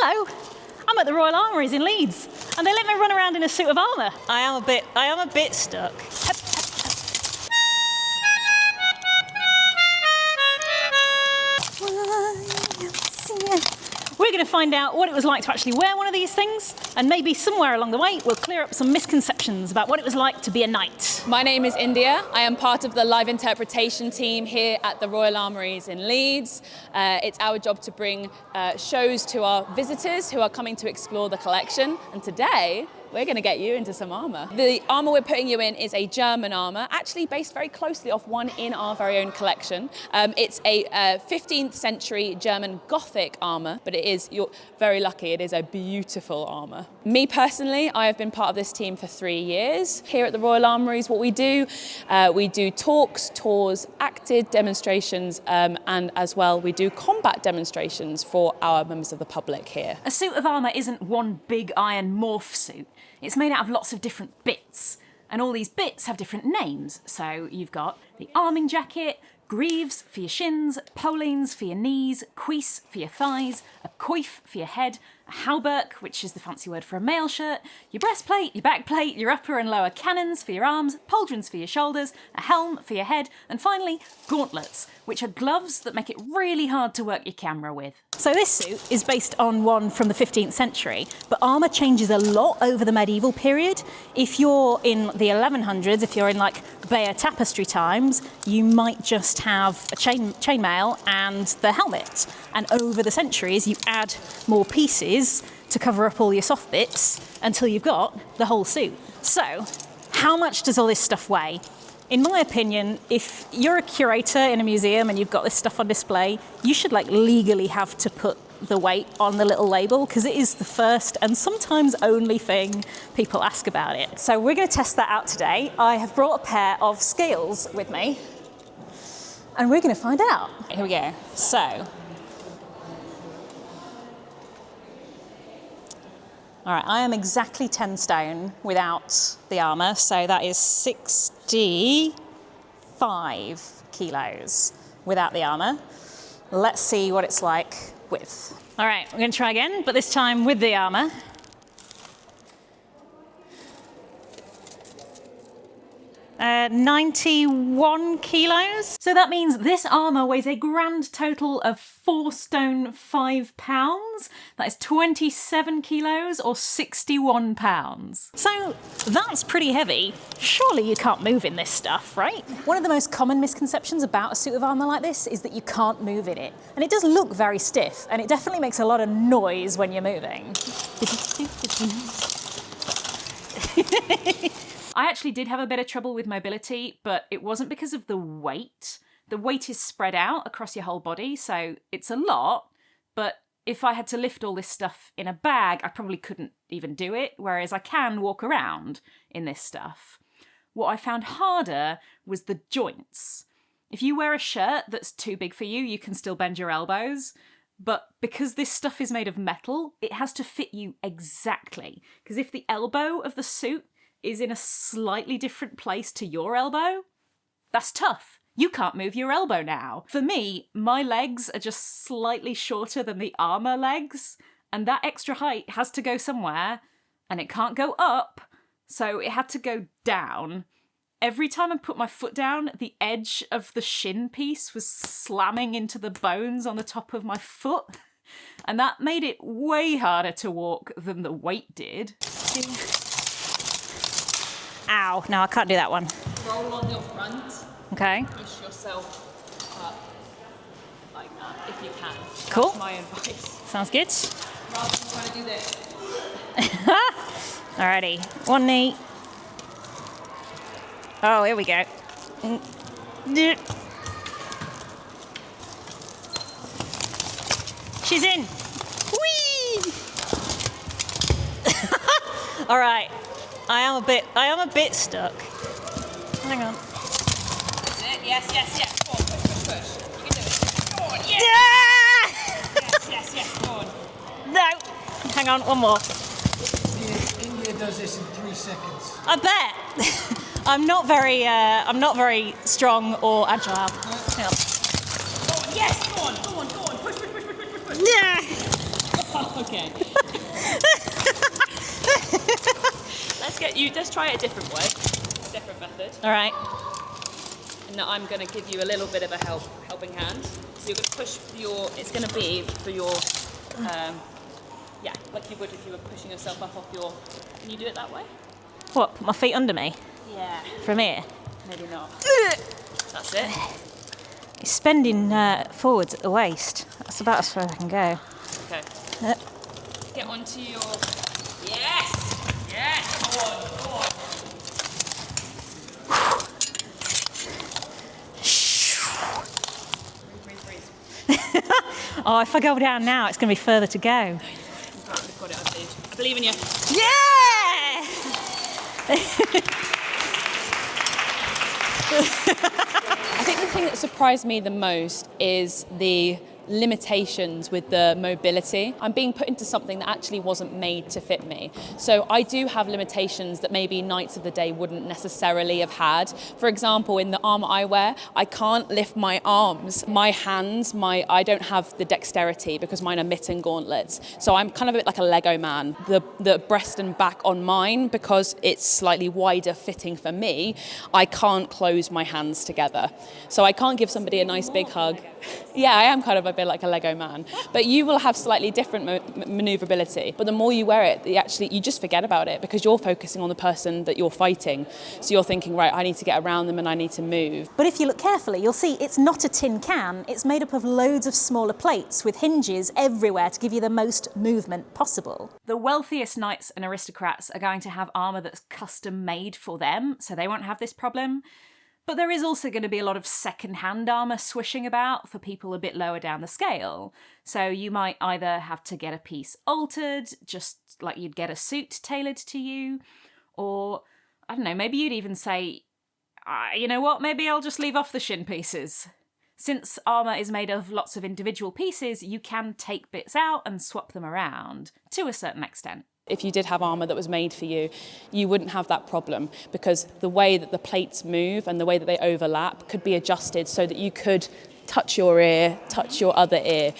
Hello, I'm at the Royal Armouries in Leeds, and they let me run around in a suit of armour. I am a bit stuck. We're going to find out what it was like to actually wear one of these things, and maybe somewhere along the way we'll clear up some misconceptions about what it was like to be a knight. My name is India. I am part of the live interpretation team here at the Royal Armouries in Leeds. It's our job to bring shows to our visitors who are coming to explore the collection, and today we're going to get you into some armour. The armour we're putting you in is a German armour, actually based very closely off one in our very own collection. It's a 15th century German Gothic armour, but you're very lucky, it is a beautiful armour. Me personally, I have been part of this team for 3 years. Here at the Royal Armouries, what we do talks, tours, acted demonstrations, and as well we do combat demonstrations for our members of the public here. A suit of armour isn't one big iron morph suit. It's made out of lots of different bits, and all these bits have different names. So you've got the arming jacket, greaves for your shins, polines for your knees, cuisse for your thighs, a coif for your head, a hauberk, which is the fancy word for a mail shirt, your breastplate, your backplate, your upper and lower cannons for your arms, pauldrons for your shoulders, a helm for your head, and finally gauntlets, which are gloves that make it really hard to work your camera with. So this suit is based on one from the 15th century, but armour changes a lot over the medieval period. If you're in the 1100s, if you're in like Bayeux tapestry times, you might just have a chainmail and the helmet. And over the centuries, you add more pieces to cover up all your soft bits until you've got the whole suit. So, how much does all this stuff weigh? In my opinion, if you're a curator in a museum and you've got this stuff on display, you should legally have to put the weight on the little label, because it is the first and sometimes only thing people ask about it. So we're going to test that out today. I have brought a pair of scales with me, and we're going to find out. Here we go. So, all right, I am exactly 10 stone without the armour, so that is 65 kilos without the armour. Let's see what it's like with. All right, we're going to try again, but this time with the armour. 91 kilos. So that means this armour weighs a grand total of 4 stone 5 pounds. That is 27 kilos or 61 pounds. So that's pretty heavy. Surely you can't move in this stuff, right? One of the most common misconceptions about a suit of armour like this is that you can't move in it. And it does look very stiff, and it definitely makes a lot of noise when you're moving. I actually did have a bit of trouble with mobility, but it wasn't because of the weight. The weight is spread out across your whole body, so it's a lot, but if I had to lift all this stuff in a bag, I probably couldn't even do it, whereas I can walk around in this stuff. What I found harder was the joints. If you wear a shirt that's too big for you, you can still bend your elbows, but because this stuff is made of metal, it has to fit you exactly. Because if the elbow of the suit is in a slightly different place to your elbow, that's tough. You can't move your elbow now. For me, my legs are just slightly shorter than the armour legs, and that extra height has to go somewhere, and it can't go up, so it had to go down. Every time I put my foot down, the edge of the shin piece was slamming into the bones on the top of my foot, and that made it way harder to walk than the weight did. Ow, no, I can't do that one. Roll on your front. Okay. Push yourself up like that, if you can. Cool. That's my advice. Sounds good. Rather than trying to do this. Alrighty, one knee. Oh, here we go. She's in. Whee! All right. I am a bit stuck. Hang on. That's it. Yes. Go on, push. You can do it. Go on, yes. Yeah! Yes. Go on. No. Hang on, one more. India does this in 3 seconds. I bet. I'm not very strong or agile. Hang on. Go on, yes. Go on. Push. Yeah. Oh, Okay. Let's try it a different way, a different method. All right. And now I'm going to give you a little bit of a helping hand. So you're going to push it's going to be for your, like you would if you were pushing yourself up off your, can you do it that way? What, put my feet under me? Yeah. From here? Maybe not. That's it. It's spending forwards at the waist. That's about as far as I can go. Okay. Get onto your, yes! Yes! Go on. Oh, if I go down now, it's going to be further to go. We've got it, I believe in you. Yeah! I think the thing that surprised me the most is the limitations with the mobility. I'm being put into something that actually wasn't made to fit me. So I do have limitations that maybe Knights of the Day wouldn't necessarily have had. For example, in the armour I wear, I can't lift my arms, my hands, I don't have the dexterity because mine are mitten gauntlets. So I'm kind of a bit like a Lego man. The breast and back on mine, because it's slightly wider fitting for me, I can't close my hands together. So I can't give somebody a nice big hug. Yeah, I am kind of a bit like a Lego man. But you will have slightly different manoeuvrability. But the more you wear it, you just forget about it because you're focusing on the person that you're fighting. So you're thinking, right, I need to get around them and I need to move. But if you look carefully, you'll see it's not a tin can. It's made up of loads of smaller plates with hinges everywhere to give you the most movement possible. The wealthiest knights and aristocrats are going to have armour that's custom made for them, so they won't have this problem. But there is also going to be a lot of second-hand armour swishing about for people a bit lower down the scale. So you might either have to get a piece altered, just like you'd get a suit tailored to you, or, I don't know, maybe you'd even say, you know what, maybe I'll just leave off the shin pieces. Since armour is made of lots of individual pieces, you can take bits out and swap them around, to a certain extent. If you did have armour that was made for you, you wouldn't have that problem because the way that the plates move and the way that they overlap could be adjusted so that you could touch your ear, touch your other ear.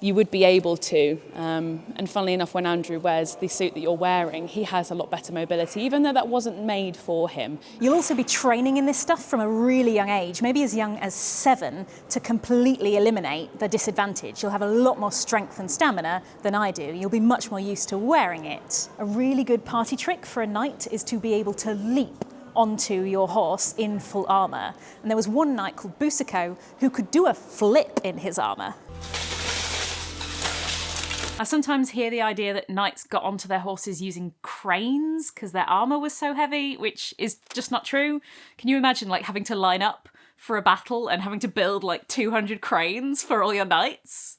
You would be able to. And funnily enough, when Andrew wears the suit that you're wearing, he has a lot better mobility, even though that wasn't made for him. You'll also be training in this stuff from a really young age, maybe as young as 7, to completely eliminate the disadvantage. You'll have a lot more strength and stamina than I do. You'll be much more used to wearing it. A really good party trick for a knight is to be able to leap onto your horse in full armour. And there was one knight called Boucicaut who could do a flip in his armour. I sometimes hear the idea that knights got onto their horses using cranes because their armour was so heavy, which is just not true. Can you imagine like having to line up for a battle and having to build like 200 cranes for all your knights?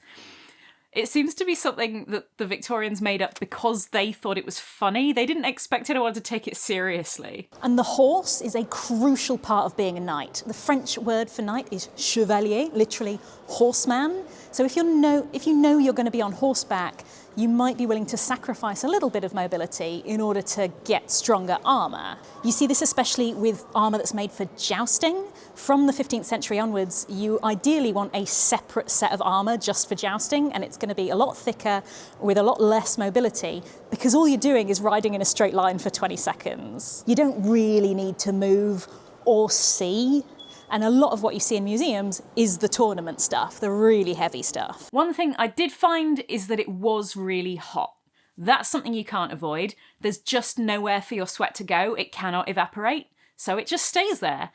It seems to be something that the Victorians made up because they thought it was funny. They didn't expect anyone to take it seriously. And the horse is a crucial part of being a knight. The French word for knight is chevalier, literally horseman. So if you know you're going to be on horseback, you might be willing to sacrifice a little bit of mobility in order to get stronger armour. You see this especially with armour that's made for jousting. From the 15th century onwards, you ideally want a separate set of armour just for jousting, and it's going to be a lot thicker with a lot less mobility because all you're doing is riding in a straight line for 20 seconds. You don't really need to move or see. And a lot of what you see in museums is the tournament stuff, the really heavy stuff. One thing I did find is that it was really hot. That's something you can't avoid. There's just nowhere for your sweat to go. It cannot evaporate. So it just stays there,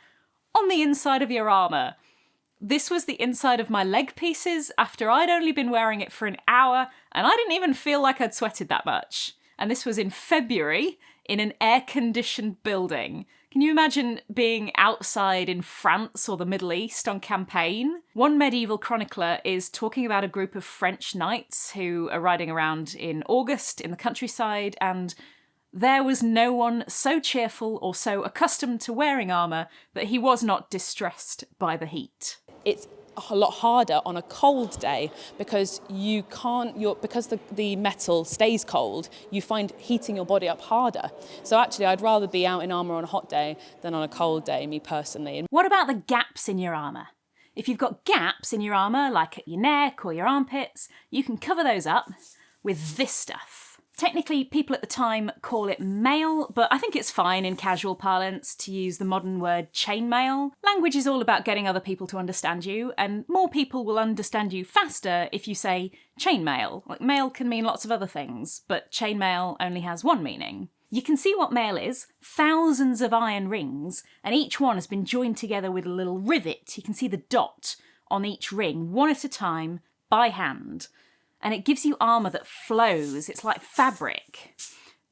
on the inside of your armour. This was the inside of my leg pieces after I'd only been wearing it for an hour, and I didn't even feel like I'd sweated that much. And this was in February, in an air-conditioned building. Can you imagine being outside in France or the Middle East on campaign? One medieval chronicler is talking about a group of French knights who are riding around in August in the countryside, and there was no one so cheerful or so accustomed to wearing armour that he was not distressed by the heat. It's a lot harder on a cold day because because the metal stays cold, you find heating your body up harder. So actually I'd rather be out in armour on a hot day than on a cold day, me personally. What about the gaps in your armour? If you've got gaps in your armour, like at your neck or your armpits, you can cover those up with this stuff. Technically, people at the time call it mail, but I think it's fine in casual parlance to use the modern word chainmail. Language is all about getting other people to understand you, and more people will understand you faster if you say chainmail. Like, mail can mean lots of other things, but chainmail only has one meaning. You can see what mail is, thousands of iron rings, and each one has been joined together with a little rivet. You can see the dot on each ring, one at a time, by hand. And it gives you armour that flows, it's like fabric.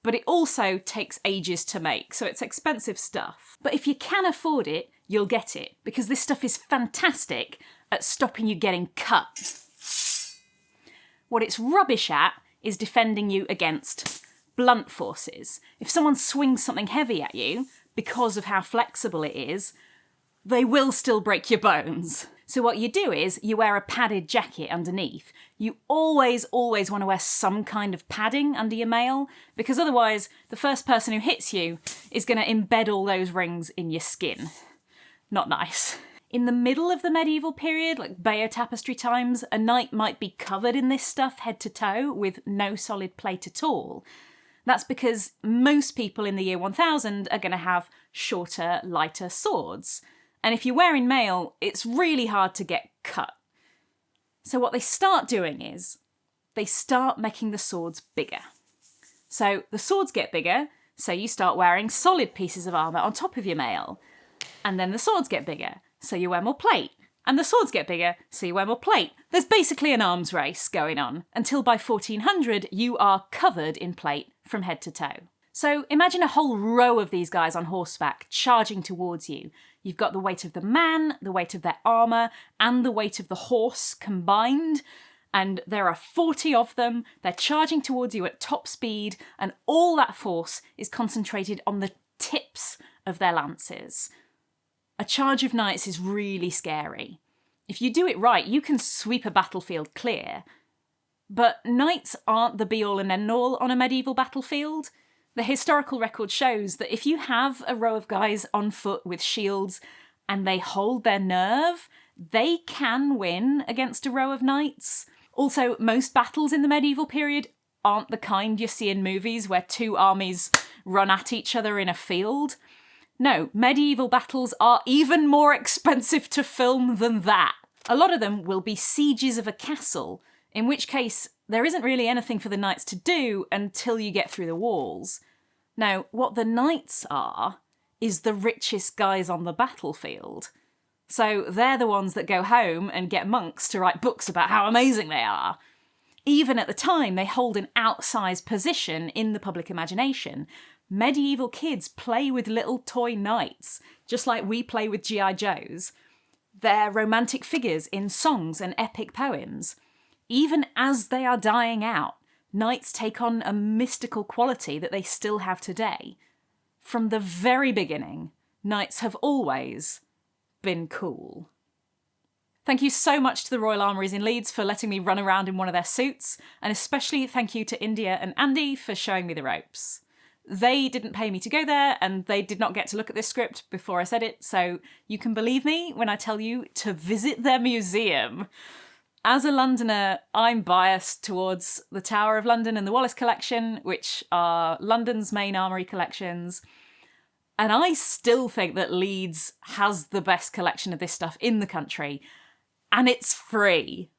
But it also takes ages to make, so it's expensive stuff. But if you can afford it, you'll get it, because this stuff is fantastic at stopping you getting cut. What it's rubbish at is defending you against blunt forces. If someone swings something heavy at you, because of how flexible it is, they will still break your bones. So what you do is you wear a padded jacket underneath. You always want to wear some kind of padding under your mail, because otherwise the first person who hits you is going to embed all those rings in your skin. Not nice. In the middle of the medieval period, like Bayeux tapestry times, a knight might be covered in this stuff head to toe with no solid plate at all. That's because most people in the year 1000 are going to have shorter, lighter swords. And if you're wearing mail, it's really hard to get cut. So what they start doing is, they start making the swords bigger. So the swords get bigger, so you start wearing solid pieces of armour on top of your mail. And then the swords get bigger, so you wear more plate. And the swords get bigger, so you wear more plate. There's basically an arms race going on, until by 1400 you are covered in plate from head to toe. So imagine a whole row of these guys on horseback charging towards you. You've got the weight of the man, the weight of their armour, and the weight of the horse combined. And there are 40 of them. They're charging towards you at top speed, and all that force is concentrated on the tips of their lances. A charge of knights is really scary. If you do it right, you can sweep a battlefield clear. But knights aren't the be-all and end-all on a medieval battlefield. The historical record shows that if you have a row of guys on foot with shields and they hold their nerve, they can win against a row of knights. Also, most battles in the medieval period aren't the kind you see in movies where two armies run at each other in a field. No, medieval battles are even more expensive to film than that. A lot of them will be sieges of a castle, in which case there isn't really anything for the knights to do until you get through the walls. Now, what the knights are is the richest guys on the battlefield. So they're the ones that go home and get monks to write books about how amazing they are. Even at the time, they hold an outsized position in the public imagination. Medieval kids play with little toy knights, just like we play with G.I. Joes. They're romantic figures in songs and epic poems. Even as they are dying out, knights take on a mystical quality that they still have today. From the very beginning, knights have always been cool. Thank you so much to the Royal Armouries in Leeds for letting me run around in one of their suits, and especially thank you to India and Andy for showing me the ropes. They didn't pay me to go there, and they did not get to look at this script before I said it, so you can believe me when I tell you to visit their museum. As a Londoner, I'm biased towards the Tower of London and the Wallace Collection, which are London's main armoury collections. And I still think that Leeds has the best collection of this stuff in the country. And it's free.